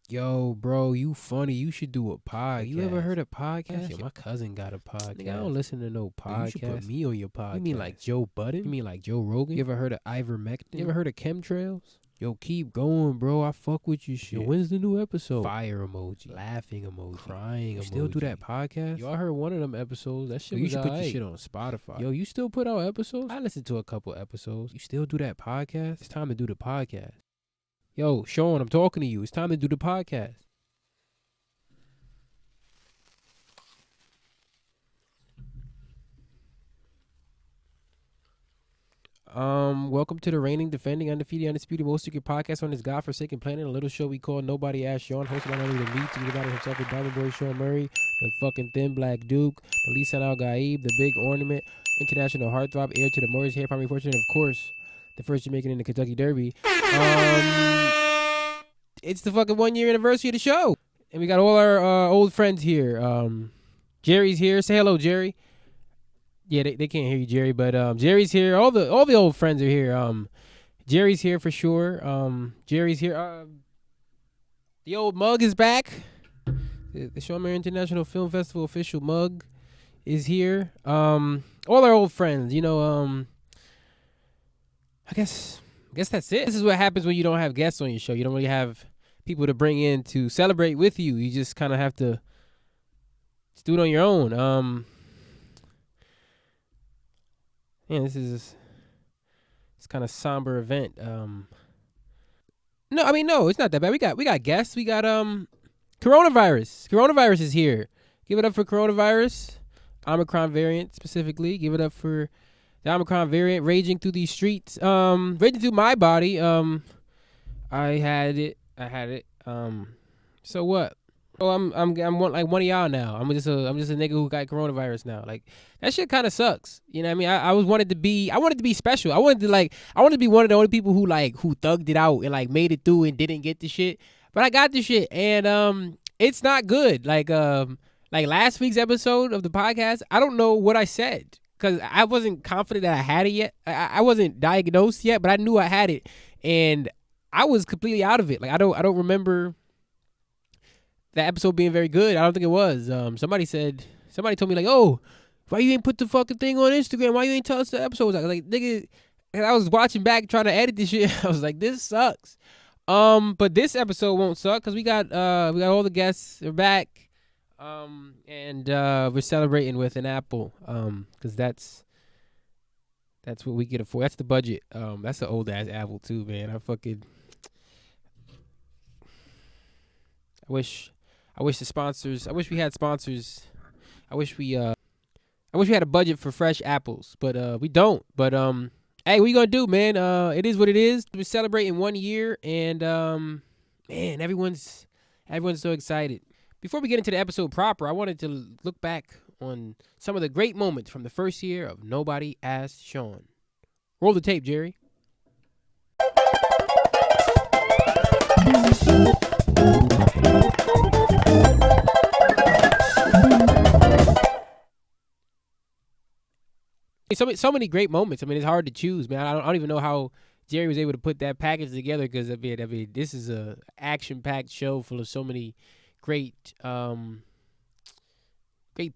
Yo, bro, you funny. You should do a podcast. You ever heard of podcast? Yo, my cousin got a podcast. Nigga, I don't listen to no podcast. You should put me on your podcast. You mean like Joe Budden? You mean like Joe Rogan? You ever heard of ivermectin? You ever heard of chemtrails? Yo, keep going, bro. I fuck with you, shit. Yo, when's the new episode? Fire emoji, Laughing emoji. crying You emoji. still do that podcast? Yo, I heard one of them episodes. That shit Yo, you was should put your alright. shit on Spotify. Yo, you still put out episodes? I listened to a couple episodes. You still do that podcast? It's time to do the podcast. Yo, Shawn, I'm talking to you. It's time to do the podcast. Welcome to the reigning, defending, undefeated, undisputed, most secret podcast on this godforsaken planet. A little show we call Nobody Asked Shawn, hosted by none other than me, to about himself, the Diamond Boy Shawn Murray, the fucking thin black Duke, the Lisan Al Gaib, the big ornament, international heartthrob, heir to the Morris hair, primary fortune, and of course, the first Jamaican in the Kentucky Derby. It's the fucking 1 year anniversary of the show, and we got all our old friends here. Jerry's here. Say hello, Jerry. Yeah, they can't hear you, Jerry, but Jerry's here. All the old friends are here. Jerry's here for sure. Jerry's here. The old mug is back. The Shawn Murray International Film Festival official mug is here. All our old friends, you know. I guess that's it. This is what happens when you don't have guests on your show. You don't really have people to bring in to celebrate with you. You just kind of have to do it on your own. Yeah, it's kind of somber event. No, it's not that bad. We got guests. We got coronavirus. Coronavirus is here. Give it up for coronavirus, Omicron variant specifically. Give it up for the Omicron variant raging through these streets. Raging through my body. I had it. So what? Oh, I'm like one of y'all now. I'm just a nigga who got coronavirus now. Like that shit kind of sucks. You know what I mean? I wanted to be special. I wanted to be one of the only people who thugged it out and like made it through and didn't get the shit. But I got the shit and it's not good. Like last week's episode of the podcast, I don't know what I said because I wasn't confident that I had it yet. I wasn't diagnosed yet, but I knew I had it and I was completely out of it. Like I don't remember that episode being very good. I don't think it was. Somebody told me like, oh, why you ain't put the fucking thing on Instagram? Why you ain't tell us the episode was like, nigga, and I was watching back trying to edit this shit. I was like, this sucks. But this episode won't suck because we got all the guests are back. And we're celebrating with an apple. Because that's what we can afford. That's the budget. That's an old ass apple too, man. I wish the sponsors. I wish we had sponsors. I wish we had a budget for fresh apples, but we don't. But hey, what you gonna do, man? It is what it is. We're celebrating 1 year, and man, everyone's so excited. Before we get into the episode proper, I wanted to look back on some of the great moments from the first year of Nobody Asked Shawn. Roll the tape, Jerry. So many great moments. I mean, it's hard to choose, man. I don't even know how Jerry was able to put that package together because I mean, this is a action-packed show full of so many great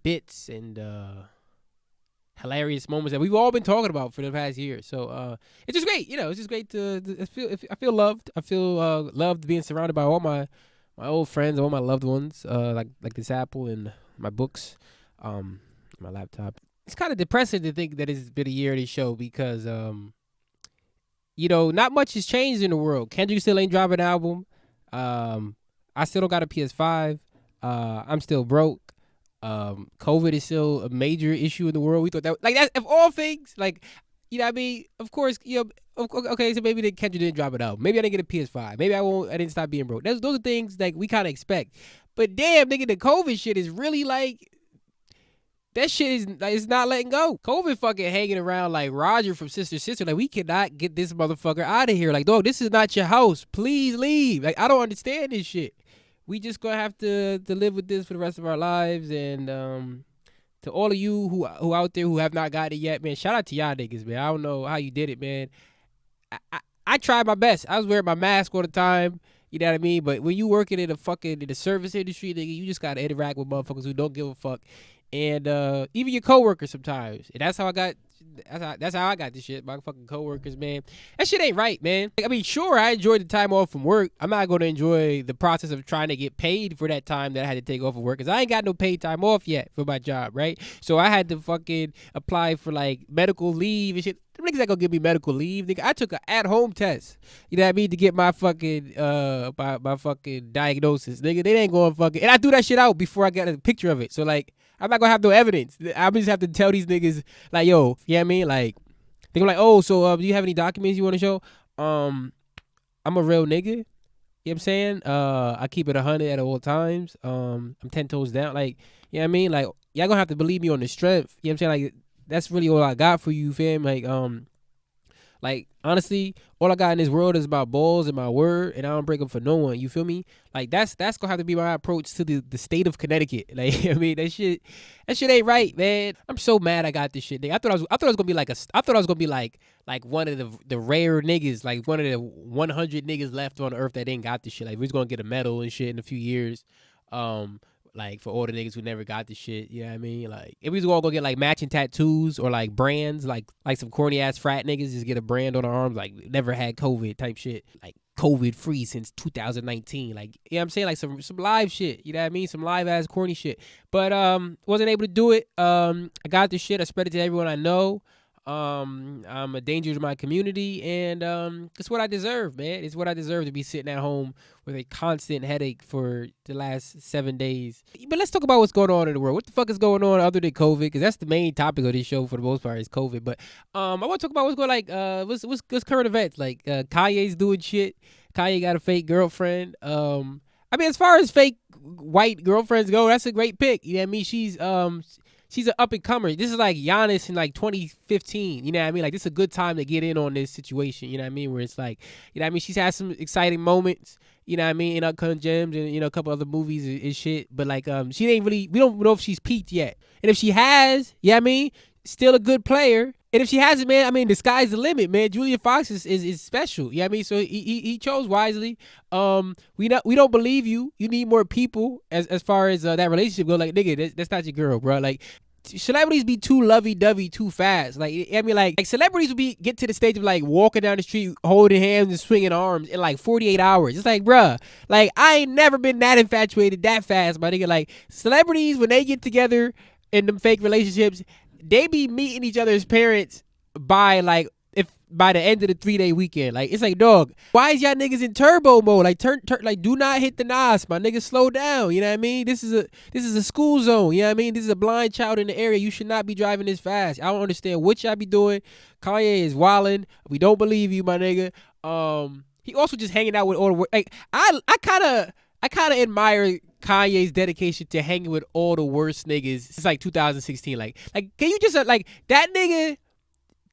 bits and hilarious moments that we've all been talking about for the past year. So it's just great, you know. It's just great to I feel loved. I feel loved being surrounded by all my old friends, all my loved ones, like this apple and my books, my laptop. It's kind of depressing to think that it's been a year of this show because, you know, not much has changed in the world. Kendrick still ain't dropping an album. I still don't got a PS5. I'm still broke. COVID is still a major issue in the world. We thought that of all things, like, you know what I mean? Of course, you know, okay, so maybe Kendrick didn't drop it out. Maybe I didn't get a PS5. Maybe I didn't stop being broke. Those are things like we kind of expect. But damn, nigga, the COVID shit is really like, that shit is not letting go. COVID fucking hanging around like Roger from Sister Sister. Like, we cannot get this motherfucker out of here. Like, dog, this is not your house. Please leave. Like, I don't understand this shit. We just gonna have to live with this for the rest of our lives. And to all of you who out there who have not got it yet, man, shout out to y'all niggas, man. I don't know how you did it, man. I tried my best. I was wearing my mask all the time. You know what I mean? But when you working in the service industry, nigga, you just gotta interact with motherfuckers who don't give a fuck, and even your coworkers sometimes. And that's how I got. That's how I got this shit. My fucking coworkers, man. That shit ain't right, man. Like, I mean, sure, I enjoyed the time off from work. I'm not going to enjoy the process of trying to get paid for that time that I had to take off of work because I ain't got no paid time off yet for my job, right? So I had to fucking apply for like medical leave and shit. Them niggas ain't gonna give me medical leave, nigga. I took an at-home test. You know what I mean, to get my fucking my fucking diagnosis, nigga. They ain't going fucking, and I threw that shit out before I got a picture of it. So like, I'm not gonna have no evidence. I just have to tell these niggas like, yo, you know what I mean? Like, they go like, oh, so do you have any documents you want to show? I'm a real nigga. You know what I'm saying? I keep it 100 at all times. I'm 10 toes down. Like, you know what I mean? Like, y'all gonna have to believe me on the strength. You know what I'm saying? Like, that's really all I got for you, fam. Like honestly, all I got in this world is my balls and my word, and I don't break them for no one. You feel me? Like that's gonna have to be my approach to the state of Connecticut. Like I mean, that shit ain't right, man. I'm so mad I got this shit. Nigga. I thought I was gonna be like one of the rare niggas, like one of the 100 niggas left on earth that ain't got this shit. Like we was gonna get a medal and shit in a few years. Like for all the niggas who never got the shit, you know what I mean? Like if we was gonna go get like matching tattoos or like brands, like some corny ass frat niggas just get a brand on their arms, like never had COVID type shit, like COVID free since 2019. Like, you know what I'm saying? Like some live shit, you know what I mean? Some live ass corny shit. But wasn't able to do it. I got this shit, I spread it to everyone I know. I'm a danger to my community, and it's what I deserve, man. It's what I deserve to be sitting at home with a constant headache for the last 7 days. But let's talk about what's going on in the world. What the fuck is going on other than COVID? Because that's the main topic of this show for the most part is COVID. But I want to talk about what's going what's current events. Like Kanye's doing shit. Kanye got a fake girlfriend. I mean, as far as fake white girlfriends go, that's a great pick. You know what I mean? She's an up and comer. This is like Giannis in like 2015. You know what I mean? Like this is a good time to get in on this situation. You know what I mean? Where it's like, you know what I mean? She's had some exciting moments. You know what I mean? In Uncut Gems and a couple other movies and shit. But like she ain't really. We don't know if she's peaked yet. And if she has, you know what I mean? Still a good player. And if she hasn't, man, I mean, the sky's the limit, man. Julia Fox is special. You know what I mean? So he chose wisely. We don't believe you. You need more people as far as that relationship goes. Like, nigga, that's not your girl, bro. Like, celebrities be too lovey-dovey too fast. Like, I mean, like celebrities will get to the stage of like walking down the street, holding hands and swinging arms in like 48 hours. It's like, bruh, like I ain't never been that infatuated that fast, my nigga. Like, celebrities, when they get together in them fake relationships, they be meeting each other's parents by the end of the 3-day weekend. Like, it's like, dog, why is y'all niggas in turbo mode? Like, like, do not hit the NOS, my nigga. Slow down. You know what I mean? This is a school zone. You know what I mean? This is a blind child in the area. You should not be driving this fast. I don't understand what y'all be doing. Kanye is wildin'. We don't believe you, my nigga. He also just hanging out with all the like. I kind of admire Kanye's dedication to hanging with all the worst niggas since like 2016. Like, can you just like that nigga?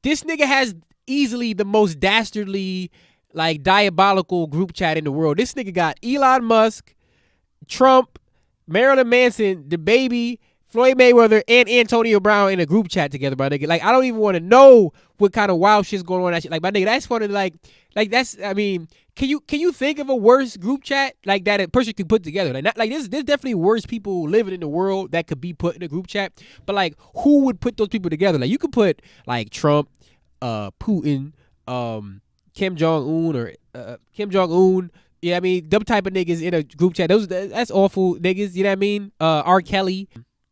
This nigga has easily the most dastardly, like diabolical group chat in the world. This nigga got Elon Musk, Trump, Marilyn Manson, the baby, Floyd Mayweather, and Antonio Brown in a group chat together, my nigga. Like, I don't even want to know what kind of wild shit's going on. That shit. Like, my nigga, that's one of like that's. I mean, can you think of a worse group chat like that a person could put together? Like, not, like there's definitely worse people living in the world that could be put in a group chat. But like, who would put those people together? Like, you could put like Trump, Putin, Kim Jong-un or Kim Jong-un. You know what I mean? Them type of niggas in a group chat. That's awful niggas. You know what I mean? R. Kelly,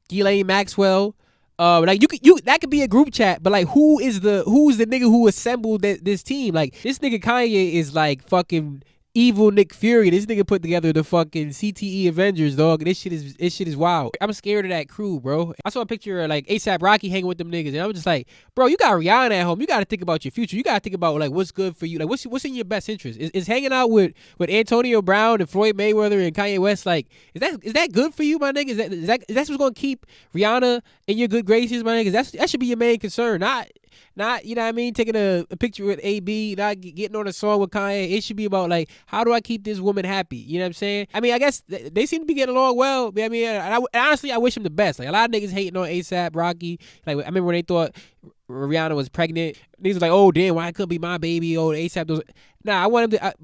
Ghislaine Maxwell. Like you that could be a group chat, but like who's the nigga who assembled this team? Like, this nigga Kanye is like fucking evil Nick Fury. This nigga put together the fucking CTE Avengers, dog. This shit is wild. I'm scared of that crew, bro. I saw a picture of like ASAP Rocky hanging with them niggas, and I'm just like, bro, you got Rihanna at home. You got to think about your future. You got to think about like what's good for you. Like, what's in your best interest? Is hanging out with Antonio Brown and Floyd Mayweather and Kanye West, like, is that good for you, my nigga? Is that what's gonna keep Rihanna in your good graces, my niggas? That should be your main concern. Not not, you know what I mean, taking a picture with AB, not getting on a song with Kanye. It should be about like, how do I keep this woman happy? You know what I'm saying? I mean, I guess they seem to be getting along well. I mean, and honestly, I wish him the best. Like a lot of niggas hating on ASAP Rocky. Like I remember when they thought Rihanna was pregnant. Niggas was like, oh damn, why it couldn't be my baby? Oh, ASAP those. Nah, I want him to.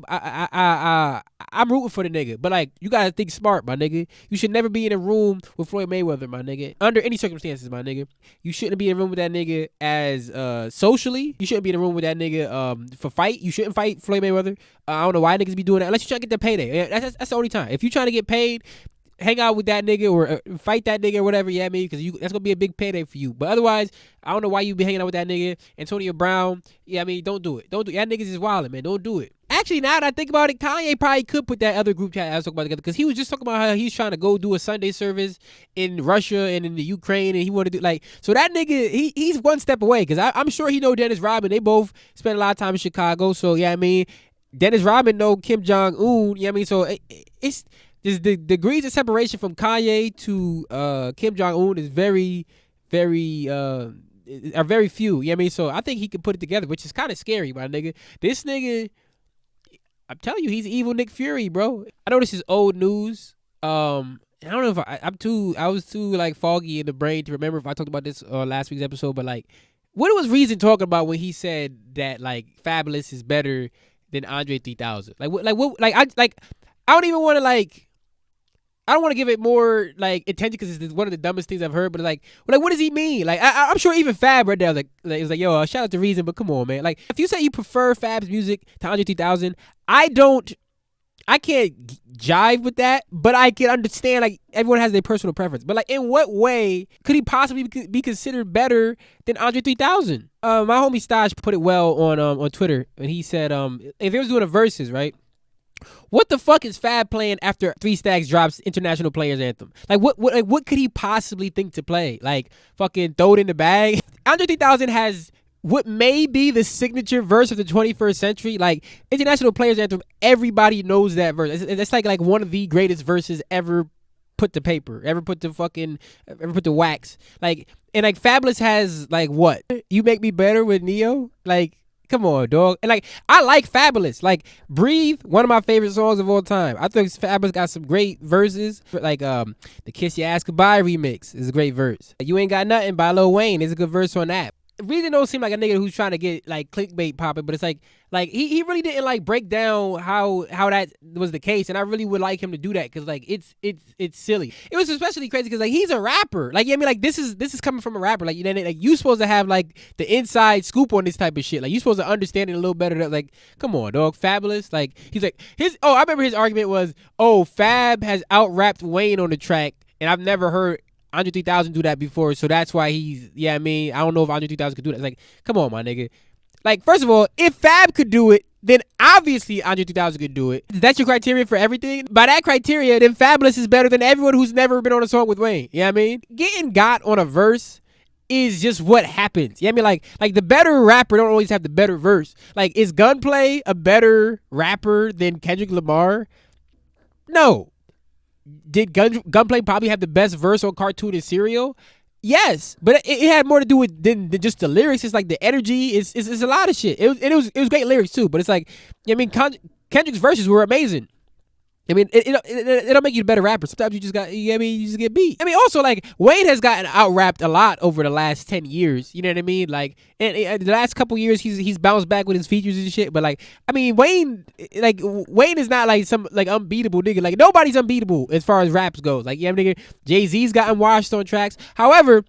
I'm rooting for the nigga, but like, you gotta think smart, my nigga. You should never be in a room with Floyd Mayweather, my nigga. Under any circumstances, my nigga. You shouldn't be in a room with that nigga as socially. You shouldn't be in a room with that nigga for fight. You shouldn't fight Floyd Mayweather. I don't know why niggas be doing that unless you trying to get the payday. That's the only time. If you trying to get paid, hang out with that nigga or fight that nigga or whatever, yeah, me, because that's gonna be a big payday for you. But otherwise, I don't know why you be hanging out with that nigga. Antonio Brown, yeah, I mean, don't do it. Don't do it. That niggas is wildin', man. Don't do it. Actually, now that I think about it, Kanye probably could put that other group chat I was talking about together, because he was just talking about how he's trying to go do a Sunday service in Russia and in the Ukraine, and he wanted to do like, so that nigga, he's one step away, because I'm sure he know Dennis Rodman. They both spent a lot of time in Chicago, so yeah, I mean, Dennis Rodman know Kim Jong-un, yeah, I mean, so it's just the degrees of separation from Kanye to Kim Jong-un is very, very are very few. You know what I mean? So I think he could put it together, which is kind of scary, my nigga. This nigga, I'm telling you, he's evil Nick Fury, bro. I know this is old news. I don't know if I was too like foggy in the brain to remember if I talked about this last week's episode, but like, what was Reason talking about when he said that like Fabulous is better than Andre 3000? I don't even want to like. I don't want to give it more like attention because it's one of the dumbest things I've heard. But like, what does he mean? Like, I'm sure even Fab right there was it was like, yo, shout out to Reason, but come on, man. Like, if you say you prefer Fab's music to Andre 3000, I can't jive with that. But I can understand like everyone has their personal preference. But like, in what way could he possibly be considered better than Andre 3000? My homie Staj put it well on Twitter, and he said, if he was doing a versus, right? What the fuck is Fab playing after 3 Stacks drops International Players Anthem? Like what could he possibly think to play? Like fucking throw it in the bag? Andre 3000 has what may be the signature verse of the 21st century. Like International Players Anthem, everybody knows that verse. It's like one of the greatest verses ever put to paper, ever put to wax. Like, and like Fabulous has like what? You Make Me Better with Neo? Like, come on, dog. And like, I like Fabulous. Like, Breathe, one of my favorite songs of all time. I think Fabulous got some great verses. Like, the Kiss Your Ass Goodbye remix is a great verse. You Ain't Got Nothing by Lil Wayne is a good verse on that. Reason don't seem like a nigga who's trying to get like clickbait popping, but it's like he really didn't like break down how that was the case, and I really would like him to do that because like it's silly. It was especially crazy because like he's a rapper, like, you know what I mean, like this is coming from a rapper, like, you know, like you supposed to have like the inside scoop on this type of shit, like you supposed to understand it a little better. Like, come on, dog, Fabulous, like he's like I remember his argument was, Fab has out rapped Wayne on the track, and I've never heard Andre 3000 do that before, so that's why he's, yeah, I mean, I don't know if Andre 3000 could do that. It's like, come on, my nigga. Like, first of all, if Fab could do it, then obviously Andre 3000 could do it. That's your criteria for everything? By that criteria, then Fabulous is better than everyone who's never been on a song with Wayne. You know what I mean? Getting got on a verse is just what happens. You know what I mean? Like the better rapper don't always have the better verse. Like, is Gunplay a better rapper than Kendrick Lamar? No. Did Gunplay probably have the best verse on Cartoon and Serial? Yes, but it had more to do with than just the lyrics. It's like the energy. It's a lot of shit. It was great lyrics too. But it's like, I mean, Kendrick's verses were amazing. I mean, it'll make you a better rapper. Sometimes you just you just get beat. I mean, also, like, Wayne has gotten out-rapped a lot over the last 10 years. You know what I mean? Like, and the last couple years, he's bounced back with his features and shit. But, like, I mean, Wayne is not, like, some, like, unbeatable nigga. Like, nobody's unbeatable as far as raps goes. Like, yeah, nigga, Jay-Z's gotten washed on tracks. However,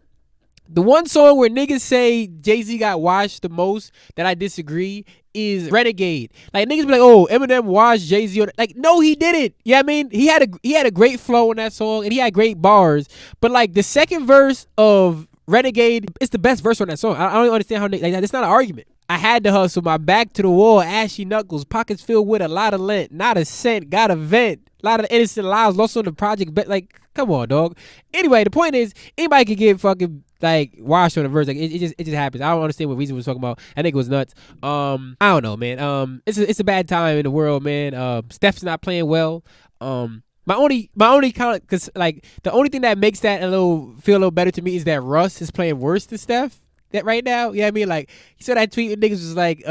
the one song where niggas say Jay-Z got washed the most that I disagree is Renegade. Like, niggas be like, Eminem washed Jay-Z on it. Like, no, he didn't. You know what I mean? He had a great flow on that song, and he had great bars. But like the second verse of Renegade, it's the best verse on that song. I don't understand how like it's not an argument. I had to hustle, my back to the wall, ashy knuckles, pockets filled with a lot of lint, not a cent, got a vent, a lot of innocent lives lost on the project. But like, come on, dog. Anyway, the point is, anybody can get fucking like washed on a verse. Like it just happens. I don't understand what Reason was talking about. I think it was nuts. I don't know, man. It's a bad time in the world, man. Steph's not playing well. My only kind of, cause like the only thing that makes that feel a little better to me is that Russ is playing worse than Steph. that right now? Yeah, I mean, like, you saw that tweet and niggas was like,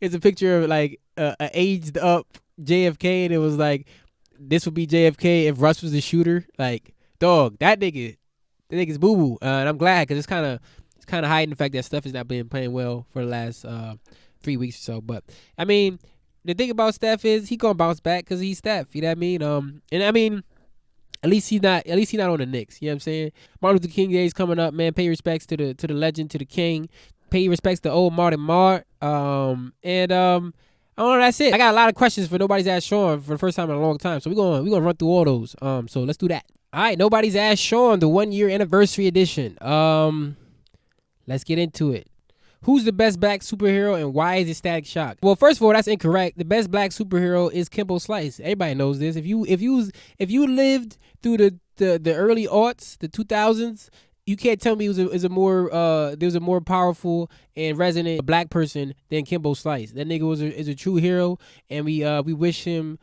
it's a picture of like a aged up JFK, and it was like, this would be JFK if Russ was the shooter. Like, dog, that nigga's boo boo, and I'm glad because it's kind of hiding the fact that Steph has not been playing well for the last 3 weeks or so. But I mean, the thing about Steph is he gonna bounce back because he's Steph. You know what I mean? And I mean, at least he's not on the Knicks. You know what I'm saying? Martin Luther King Day is coming up, man. Pay respects to the legend, to the king. Pay respects to old Martin Mart. And I don't know, that's it. I got a lot of questions for Nobody's Asked Shawn for the first time in a long time. So we're gonna run through all those. So let's do that. All right, Nobody's Asked Shawn, the 1 year anniversary edition. Let's get into it. Who's the best black superhero and why is it Static Shock? Well, first of all, that's incorrect. The best black superhero is Kimbo Slice. Everybody knows this. If you lived through the early aughts, the 2000s, you can't tell me there was a more powerful and resonant black person than Kimbo Slice. That nigga is a true hero, and we wish him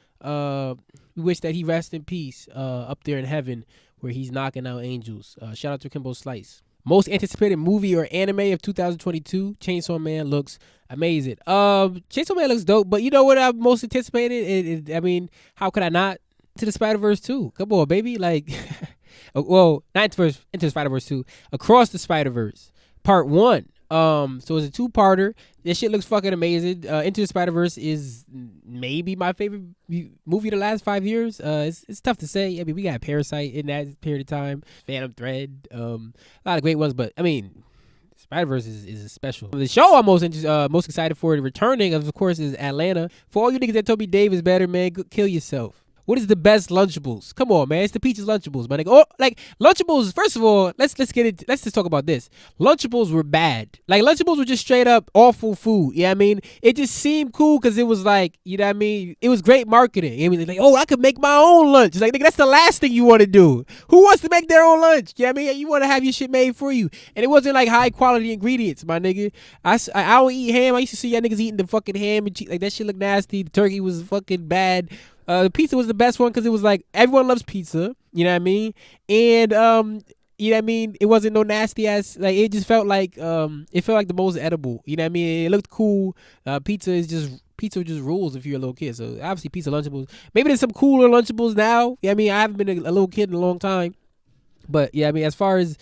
we wish that he rest in peace up there in heaven where he's knocking out angels. Shout out to Kimbo Slice. Most anticipated movie or anime of 2022, Chainsaw Man looks amazing. Chainsaw Man looks dope, but you know what I'm most anticipated? I mean, how could I not? To the Spider-Verse 2. Come on, baby. Like, well, not Into the Spider-Verse 2. Across the Spider-Verse. Part 1. So it's a 2-parter. This shit looks fucking amazing. Into the Spider-Verse is maybe my favorite movie the last 5 years. It's tough to say. I mean, we got Parasite in that period of time. Phantom Thread. A lot of great ones, but I mean, Spider-Verse is special. The show I'm most excited for, the returning of course, is Atlanta. For all you niggas that told me Dave is better, man, go kill yourself. What is the best Lunchables? Come on, man. It's the Peaches Lunchables, my nigga. Oh, like, Lunchables, first of all, let's just talk about this. Lunchables were bad. Like, Lunchables were just straight up awful food. You know what I mean? It just seemed cool because it was like, you know what I mean? It was great marketing. You know what I mean? Like, oh, I could make my own lunch. It's like, nigga, that's the last thing you want to do. Who wants to make their own lunch? You know what I mean? You want to have your shit made for you. And it wasn't like high quality ingredients, my nigga. I don't eat ham. I used to see y'all niggas eating the fucking ham and cheese. Like, that shit looked nasty. The turkey was fucking bad. The pizza was the best one because it was like everyone loves pizza, you know what I mean? And you know what I mean? It wasn't no nasty ass, like it just felt like the most edible, you know what I mean? It looked cool. Pizza just rules if you're a little kid. So obviously Pizza Lunchables. Maybe there's some cooler Lunchables now. Yeah, I mean, I haven't been a little kid in a long time. But yeah, I mean, as far as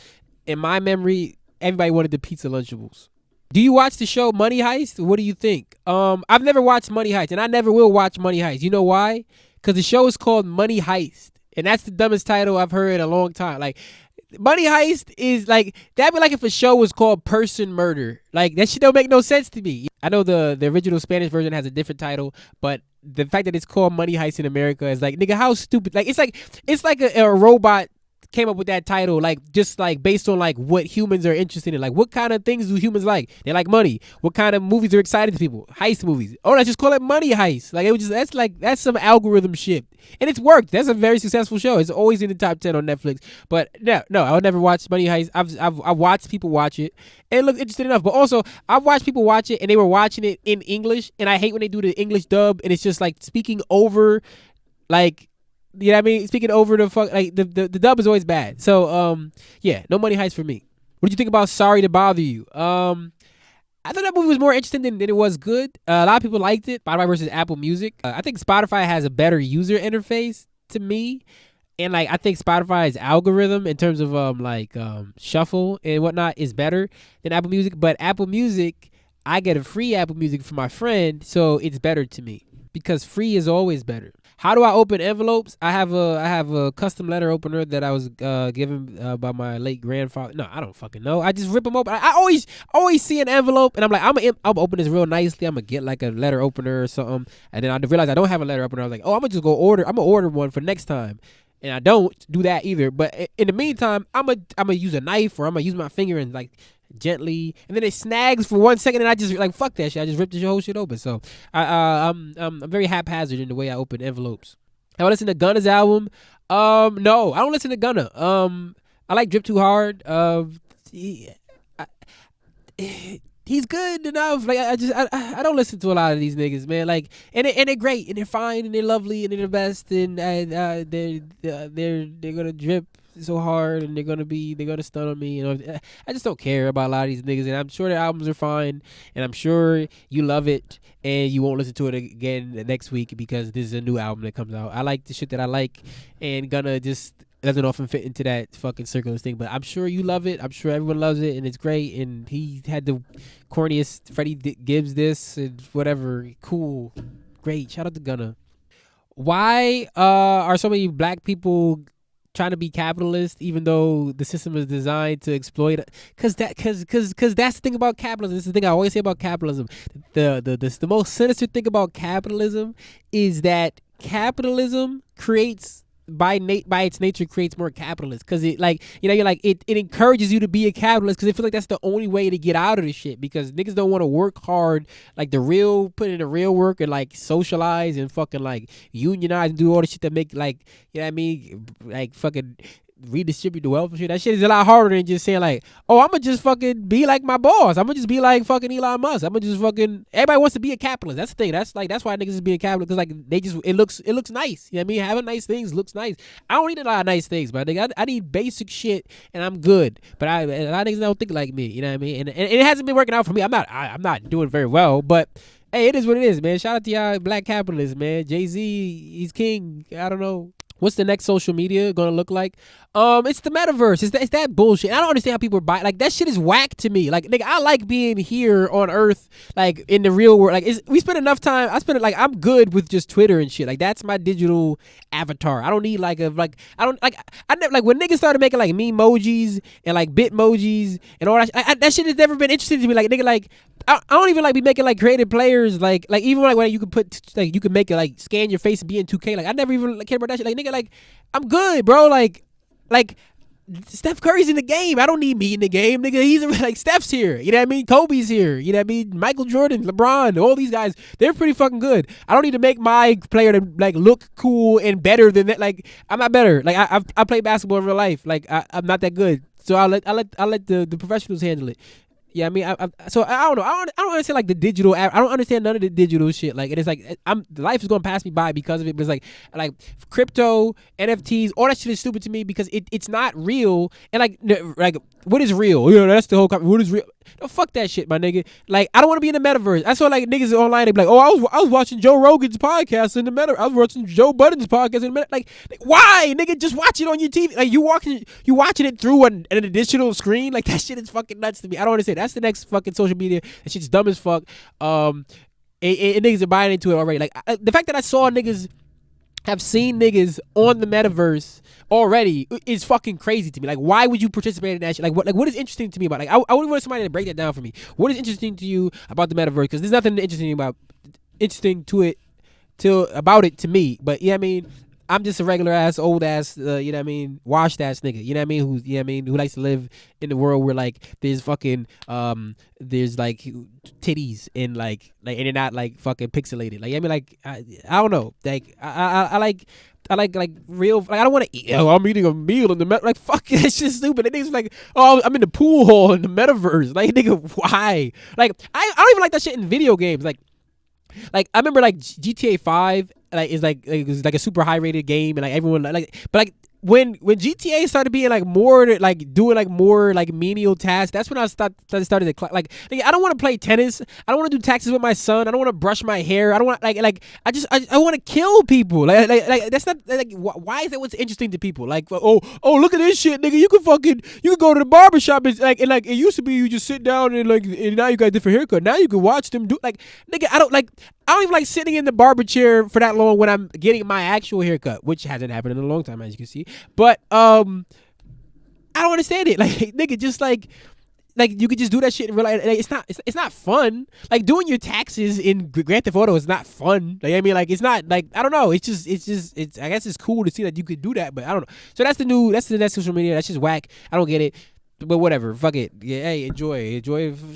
in my memory, everybody wanted the Pizza Lunchables. Do you watch the show Money Heist? What do you think? I've never watched Money Heist, and I never will watch Money Heist. You know why? Because the show is called Money Heist, and that's the dumbest title I've heard in a long time. Like, Money Heist is like, that'd be like if a show was called Person Murder. Like, that shit don't make no sense to me. I know the original Spanish version has a different title, but the fact that it's called Money Heist in America is like, nigga, how stupid. Like, it's like a robot came up with that title, like, just like based on like what humans are interested in. Like, what kind of things do humans like? They like money. What kind of movies are exciting to people? Heist movies. Oh, let's just call it Money Heist. Like, it was just, that's some algorithm shit, and it's worked. That's a very successful show. It's always in the top 10 on Netflix. But no, I would never watch Money Heist. I've watched people watch it and it looked interesting enough, but also I've watched people watch it and they were watching it in English, and I hate when they do the English dub and it's just like speaking over, like, you know what I mean? Speaking over the fuck, like the dub is always bad. So yeah, no Money Heist for me. What did you think about Sorry to Bother You? I thought that movie was more interesting than it was good. A lot of people liked it. Spotify versus Apple Music. I think Spotify has a better user interface to me, and like I think Spotify's algorithm in terms of shuffle and whatnot is better than Apple Music. But Apple Music, I get a free Apple Music from my friend, so it's better to me because free is always better. How do I open envelopes? I have a custom letter opener that I was given by my late grandfather. No, I don't fucking know. I just rip them open. I always see an envelope and I'm like, I'm open this real nicely. I'm gonna get like a letter opener or something, and then I realized I don't have a letter opener. I was like, oh, I'm gonna order one for next time, and I don't do that either. But in the meantime, I'm gonna use a knife or I'm gonna use my finger and like gently, and then it snags for 1 second, and I just like, fuck that shit. I just ripped the whole shit open. So I'm very haphazard in the way I open envelopes. I listen to Gunna's album. No, I don't listen to Gunna. I like Drip Too Hard. he's good enough. Like I don't listen to a lot of these niggas, man. Like and they're great and they're fine and they're lovely and they're the best and they're gonna drip so hard and they're gonna stun on me. You know, I just don't care about a lot of these niggas, and I'm sure their albums are fine, and I'm sure you love it and you won't listen to it again next week because this is a new album that comes out. I like the shit that I like, and gonna just doesn't often fit into that fucking circular thing, but I'm sure you love it. I'm sure everyone loves it, and it's great. And he had the corniest Freddie Gibbs this and whatever. Cool, great. Shout out to Gunna. Why are so many black people trying to be capitalist even though the system is designed to exploit it? Cause that's the thing about capitalism. This is the thing I always say about capitalism. The most sinister thing about capitalism is that capitalism creates by its nature creates more capitalists, because it like you're like it encourages you to be a capitalist because it feels like that's the only way to get out of this shit, because niggas don't want to work hard like put in the real work and like socialize and fucking like unionize and do all the shit that make like what I mean, like fucking redistribute the wealth and shit. That shit is a lot harder than just saying like, oh, I'm gonna just fucking be like my boss. I'm gonna just be like fucking Elon Musk. I'm gonna just fucking, everybody wants to be a capitalist. That's the thing. That's why niggas is being capitalist, because like it looks nice. You know what I mean? Having nice things looks nice. I don't need a lot of nice things, but I need basic shit and I'm good. But a lot of niggas don't think like me. You know what I mean? And it hasn't been working out for me. I'm not doing very well, but hey, it is what it is, man. Shout out to y'all black capitalists, man. Jay-Z, he's king. I don't know. What's the next social media gonna look like? It's the metaverse. It's that bullshit. I don't understand how people buy like that shit is whack to me. Like nigga, I like being here on Earth, like in the real world. Like we spend enough time. I'm good with just Twitter and shit. Like that's my digital avatar. I don't need I never like when niggas started making like meme emojis and like bitmojis and all that. That shit has never been interesting to me. Like nigga, like I don't even like be making like creative players like even like when you could put like you could make it like scan your face and be in 2K. Like I never even cared about that shit. Like nigga, like I'm good, bro. Like Steph Curry's in the game. I don't need me in the game, nigga. He's like Steph's here. You know what I mean? Kobe's here. You know what I mean? Michael Jordan, LeBron, all these guys, they're pretty fucking good. I don't need to make my player to like look cool and better than that. Like I'm not better. Like I play basketball in real life. Like I'm not that good. So I'll let the professionals handle it. Yeah, I mean, so I don't know. I don't understand like the digital. I don't understand none of the digital shit. Like, and it's like life is gonna pass me by because of it. But it's like crypto, NFTs, all that shit is stupid to me because it's not real. And like what is real? You know, that's the whole. What is real? No, fuck that shit, my nigga. Like, I don't want to be in the metaverse. I saw like niggas online. They be like, oh, I was watching Joe Rogan's podcast in the metaverse. I was watching Joe Budden's podcast in the metaverse. Like, why, nigga? Just watch it on your TV. Like, you watching it through an additional screen. Like, that shit is fucking nuts to me. I don't understand. That's the next fucking social media. That shit's dumb as fuck. And niggas are buying into it already. Like, the fact that I saw niggas have seen niggas on the metaverse already is fucking crazy to me. Like, why would you participate in that shit? Like, what is interesting to me about? Like, I would want somebody to break that down for me. What is interesting to you about the metaverse? Because there's nothing interesting about it to me. But yeah, I mean, I'm just a regular ass, old ass, you know what I mean, washed ass nigga. You know what I mean? Who, you know what I mean, who likes to live in the world where like there's fucking there's like titties and like and they're not like fucking pixelated. Like I mean, like I don't know. Like I like real. Like I don't want to eat. Oh, I'm eating a meal in the like fuck that shit stupid. And niggas like, oh, I'm in the pool hall in the metaverse. Like nigga, why? Like I don't even like that shit in video games. Like I remember like GTA 5 like is like it was like a super high rated game and like everyone like but like when GTA started being like more like doing like more like menial tasks, that's when I started to like I don't want to play tennis. I don't want to do taxes with my son. I don't want to brush my hair. I don't want like I want to kill people. Like that's not like why is that what's interesting to people? Like oh look at this shit, nigga. You can go to the barbershop and like it used to be you just sit down and like and now you got a different haircut. Now you can watch them do like nigga. I don't even like sitting in the barber chair for that long when I'm getting my actual haircut, which hasn't happened in a long time, as you can see. But I don't understand it. Like nigga, just like you could just do that shit in real life. Like, it's not fun. Like doing your taxes in Grand Theft Auto is not fun. Like I mean, like it's not like I don't know. It's just I guess it's cool to see that you could do that, but I don't know. So that's the next social media. That's just whack. I don't get it. But whatever, fuck it. Yeah, hey, enjoy.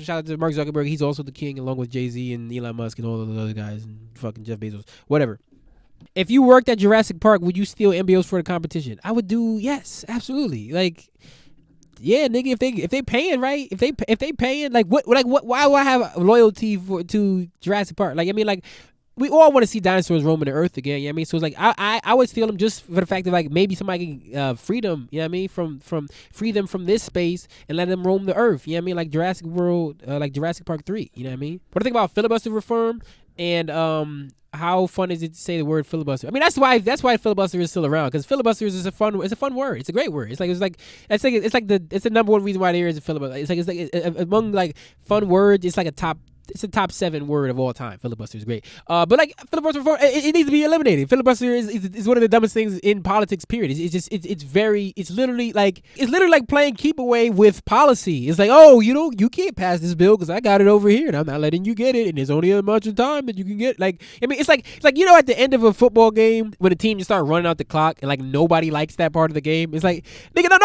Shout out to Mark Zuckerberg. He's also the king, along with Jay-Z and Elon Musk and all those other guys and fucking Jeff Bezos. Whatever. If you worked at Jurassic Park, would you steal embryos for the competition? I would do, yes, absolutely. Like, yeah, nigga, if they paying right, if they paying like what why would I have loyalty to Jurassic Park? Like I mean like we all want to see dinosaurs roaming the earth again. You know what I mean? So it's like I would steal them just for the fact that like maybe somebody can free them. You know what I mean? From free them from this space and let them roam the earth. You know what I mean? Like Jurassic World, like Jurassic Park 3. You know what I mean? What do you think about filibuster reform and how fun is it to say the word filibuster? I mean that's why filibuster is still around because filibusters is a fun word. It's a great word. It's the number one reason why there is a filibuster. It's like among like fun words. It's like it's a top 7 word of all time. Filibuster is great. But like filibuster reform, it needs to be eliminated. Filibuster is one of the dumbest things in politics. Period. It's literally like playing keep away with policy. It's like, oh, you can't pass this bill because I got it over here and I'm not letting you get it, and there's only a much of time that you can get. Like I mean, it's like at the end of a football game when the team just start running out the clock and like nobody likes that part of the game. It's like nigga,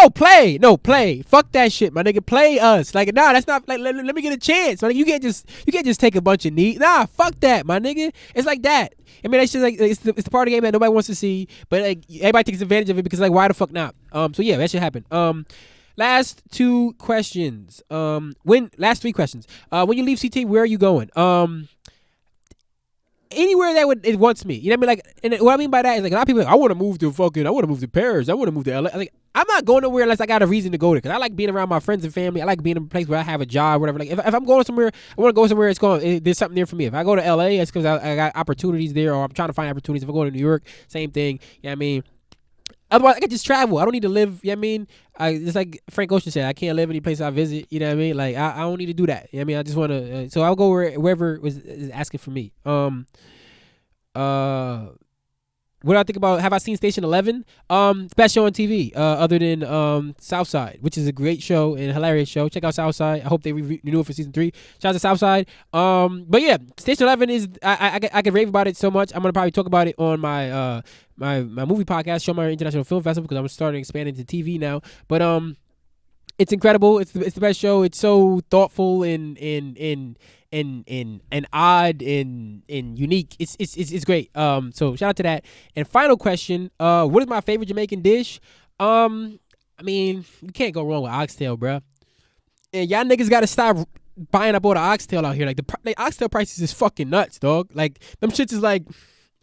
no play. Fuck that shit, my nigga. Play us. Like nah, that's not like let me get a chance. Like you can't just take a bunch of knee. Nah, fuck that, my nigga. It's like that. I mean, that's just like it's the part of the game that nobody wants to see, but like everybody takes advantage of it because like why the fuck not? So yeah, that should happen. Last 2 questions. Last 3 questions. When you leave CT, where are you going? Anywhere that it wants me. You know what I mean? Like, and what I mean by that is like a lot of people are like, I want to move to Paris. I want to move to LA. Like, I'm not going nowhere unless I got a reason to go there. Because I like being around my friends and family. I like being in a place where I have a job, whatever. Like, if I'm going somewhere, I want to go somewhere. There's something there for me. If I go to LA, it's because I got opportunities there, or I'm trying to find opportunities. If I go to New York, same thing. You know what I mean? Otherwise, I could just travel. I don't need to live. You know what I mean? It's like Frank Ocean said, I can't live any place I visit. You know what I mean? Like, I don't need to do that. You know what I mean? I just want to. So I'll go wherever is asking for me. What do I think about? Have I seen Station 11? Best show on TV, other than Southside, which is a great show and a hilarious show. Check out Southside. I hope they renew it for season 3. Shout out to Southside. But yeah, Station 11 is I can rave about it so much. I'm gonna probably talk about it on my my movie podcast, Shawn International Film Festival, because I'm starting expanding to TV now. But it's incredible. It's the best show. It's so thoughtful and odd and unique. It's great. So shout out to that. And final question, what is my favorite Jamaican dish? I mean, you can't go wrong with oxtail, bro. And y'all niggas gotta stop buying up all the oxtail out here. Like the oxtail prices is fucking nuts, dog. Like them shits is like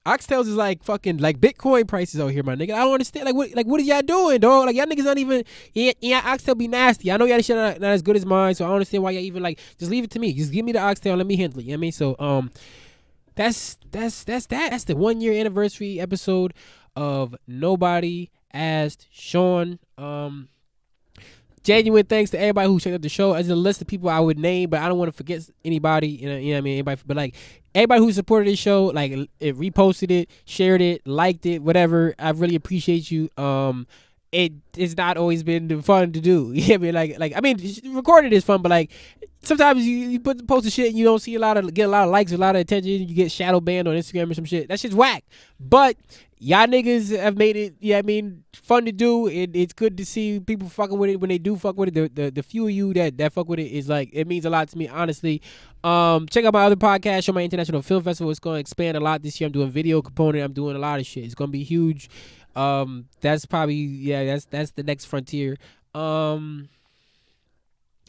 oxtails is like fucking like Bitcoin prices out here, my nigga. I don't understand. Like what are y'all doing, dog? Like y'all niggas don't even. Yeah, oxtail be nasty. I know y'all shit not as good as mine, so I don't understand why y'all even like. Just leave it to me. Just give me the oxtail. Let me handle it. You know what I mean? So that's that. That's the 1-year anniversary episode of Nobody Asked Shawn. Genuine thanks to everybody who checked out the show. As a list of people I would name, but I don't want to forget anybody. You know what I mean? Anybody, but like everybody who supported this show, like it reposted it, shared it, liked it, whatever. I really appreciate you. It's not always been fun to do. You know what I mean? Like I mean, recording is fun, but like sometimes you post the shit and you don't see get a lot of likes, a lot of attention. You get shadow banned on Instagram or some shit. That shit's whack. But y'all niggas have made it, yeah, I mean, fun to do. It's good to see people fucking with it when they do fuck with it. The few of you that fuck with it is like, it means a lot to me, honestly. Check out my other podcast, Show My International Film Festival. It's going to expand a lot this year. I'm doing video component. I'm doing a lot of shit. It's going to be huge. That's probably, yeah, that's the next frontier.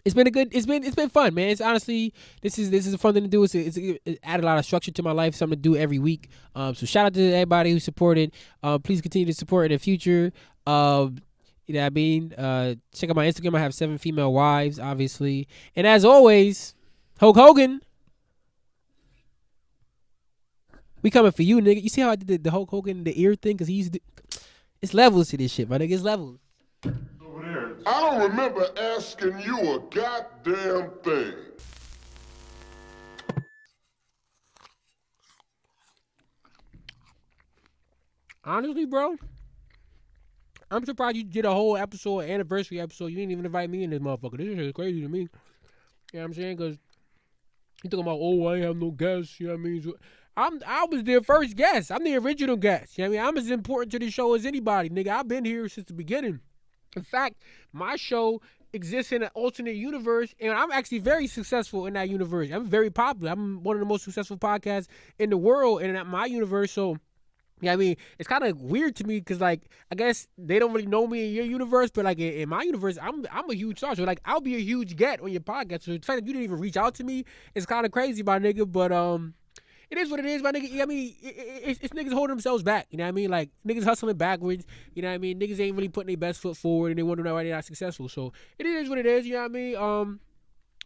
It's been fun, man. It's honestly, this is a fun thing to do. It added a lot of structure to my life, something to do every week. So shout out to everybody who supported. Please continue to support in the future. You know what I mean? Check out my Instagram. I have 7 female wives, obviously. And as always, Hulk Hogan, we coming for you, nigga. You see how I did the Hulk Hogan, the ear thing? Because he used to it's levels to this shit, my nigga. It's levels. I don't remember asking you a goddamn thing. Honestly, bro, I'm surprised you did a whole episode, anniversary episode. You didn't even invite me in this motherfucker. This shit is crazy to me. You know what I'm saying? Because you talking about, oh, I ain't have no guests. You know what I mean? So I was their first guest. I'm the original guest. You know what I mean? I'm as important to the show as anybody, nigga. I've been here since the beginning. In fact, my show exists in an alternate universe, and I'm actually very successful in that universe. I'm very popular. I'm one of the most successful podcasts in the world in my universe. So Yeah, I mean, it's kind of weird to me because, like, I guess they don't really know me in your universe, but like in my universe, I'm a huge star. So like, I'll be a huge get on your podcast. So the fact that you didn't even reach out to me is kind of crazy, my nigga. But it is what it is, my nigga. You know what I mean, it's niggas holding themselves back. You know what I mean? Like niggas hustling backwards. You know what I mean? Niggas ain't really putting their best foot forward, and they wonder why they're not successful. So it is what it is. You know what I mean?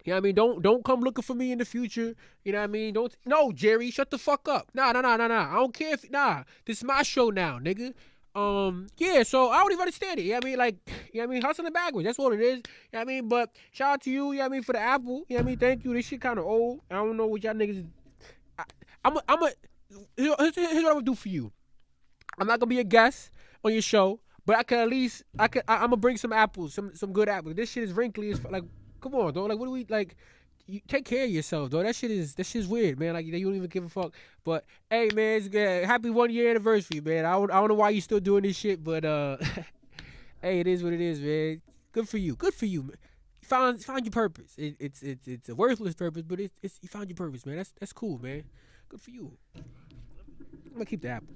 You know what I mean? Don't come looking for me in the future. You know what I mean? Don't no, Jerry, shut the fuck up. Nah. I don't care if this is my show now, nigga. Yeah, so I don't even understand it. You know what I mean? Like, you know what I mean? Hustling backwards. That's what it is. You know what I mean? But shout out to you, you know what I mean, for the apple. You know what I mean? Thank you. This shit kinda old. I don't know what y'all niggas here's what I'm gonna do for you. I'm not gonna be a guest on your show, but I can at least I'm gonna bring some apples, some good apples. This shit is wrinkly as like, come on, dog. Like, what do we like? You take care of yourself, though. That shit's weird, man. Like, you don't even give a fuck. But hey, man, it's good. Happy 1 year anniversary, man. I don't know why you still doing this shit, but hey, it is what it is, man. Good for you. Good for you, man. You found your purpose. It's a worthless purpose, but it's you found your purpose, man. That's cool, man. Good for you. I'm gonna keep the apple.